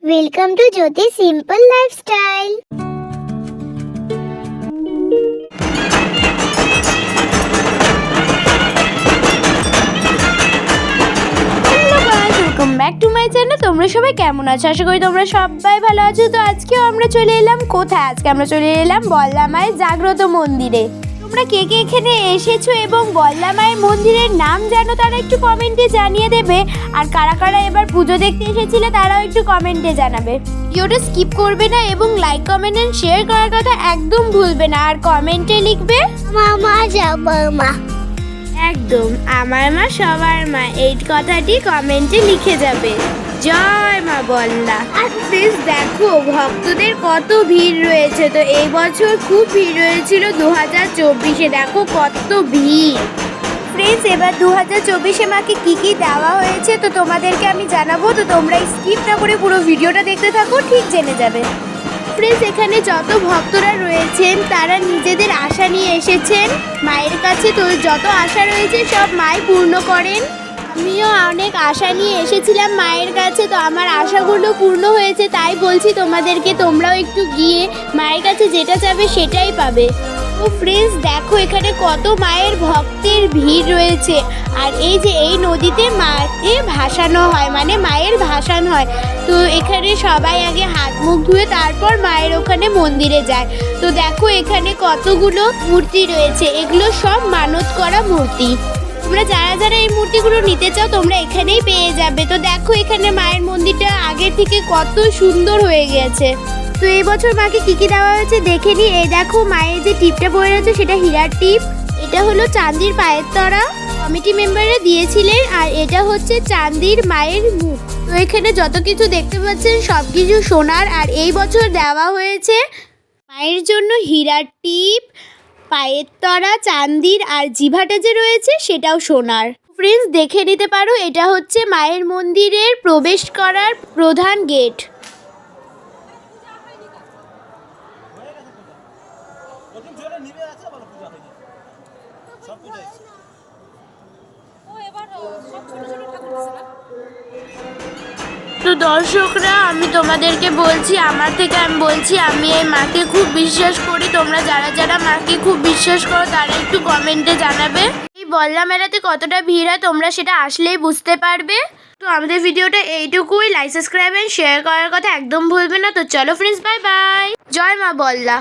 Welcome to Jyoti simple lifestyle. Welcome back to my channel. তোমরা সবাই কেমন আছো? আশা করি তোমরা সবাই ভালো আছো। তো আজকেও আমরা চলে এলাম কোথায়? আজকে আমরা চলে এলাম বল্লা মায়ের জাগ্রত মন্দিরে। তোমরা কে কে এখানে এসেছো এবং বল্লা মায়ের মন্দিরের নাম জানো তারা একটু কমেন্টে জানিয়ে দেবে। আর কারা কারা এবার পুজো দেখতে এসেছিলে তারাও একটু কমেন্টে জানাবে। ভিডিওটা স্কিপ করবে না এবং লাইক কমেন্ট এন্ড শেয়ার করার কথা একদম ভুলবে না। আর কমেন্টে লিখবে মামা যাবো মা। একদম আমার মা সবার মা, এই কথাটি কমেন্টে লিখে যাবে। জয় মা বল্লা। আর প্লিজ দেখো ভক্তদের কত ভিড় রয়েছে। তো এই বছর খুব ভিড় হয়েছিল 2024-এ। দেখো কত ভিড়। ফ্রেন্ডস, এবার 2024-এ মাকে কি কি দেওয়া হয়েছে তো তোমাদেরকে আমি জানাবো। তো তোমরা স্কিপ না করে পুরো ভিডিওটা দেখতে থাকো, ঠিক জেনে যাবে। ফ্রেন্ডস, এখানে যত ভক্তরা রয়েছেন তারা নিজেদের আশা নিয়ে এসেছেন মায়ের কাছে। তো যত আশা রয়েছে সব মাই পূর্ণ করেন। আমিও অনেক আশা নিয়ে এসেছিলাম মায়ের কাছে, তো আমার আশাগুলো পূর্ণ হয়েছে। তাই বলছি তোমাদেরকে, তোমরাও একটু গিয়ে মায়ের কাছে যেটা চাবে সেটাই পাবে। তো ফ্রেন্ডস দেখো এখানে কত মায়ের ভক্তের ভিড় রয়েছে। আর এই যে এই নদীতে মাকে ভাসানো হয়, মানে মায়ের ভাসান হয়। তো এখানে সবাই আগে হাত মুখ ধুয়ে তারপর মায়ের ওখানে মন্দিরে যায়। তো দেখো এখানে কতগুলো মূর্তি রয়েছে, এগুলো সব মানত করা মূর্তি। তোমরা যারা যারা এই মূর্তিগুলো নিতে চাও তোমরা এখানেই পেয়ে যাবে। তো দেখো এখানে মায়ের মন্দিরটা আগের থেকে কত সুন্দর হয়ে গেছে। তো এই বছর মাকে কি কি দেওয়া হয়েছে দেখে নি। এই দেখো মায়ের যে টিপটা পরে রয়েছে সেটা হীরার টিপ। এটা হলো চাঁদির পায়ের তরা, কমিটি মেম্বাররা দিয়েছিলেন। আর এটা হচ্ছে চাঁদির মায়ের মুখ। তো এখানে যত কিছু দেখতে পাচ্ছেন সব কিছু সোনার। আর এই বছর দেওয়া হয়েছে মায়ের জন্য হীরার টিপ, পায়ের তরা চাঁদির, আর জিভাটা যে রয়েছে সেটাও সোনার। ফ্রেন্ডস দেখে নিতে পারো, এটা হচ্ছে মায়ের মন্দিরের প্রবেশ করার প্রধান গেট। তো দর্শকরা, আমি তোমাদেরকে বলছি, আমার থেকে আমি বলছি, আমি এই মাকে খুব বিশ্বাস করি। তোমরা যারা যারা মাকে খুব বিশ্বাস করো তারা একটু কমেন্টে জানাবে। এই বল্লা মেলাতে কতটা ভিড় হয় তোমরা সেটা আসলেই বুঝতে পারবে। তো আমাদের ভিডিওটা এইটুকুই। লাইক সাবস্ক্রাইব এন্ড শেয়ার করার কথা একদম ভুলবে না। তো চলো ফ্রেন্ডস, বাই বাই। জয় মা বল্লা।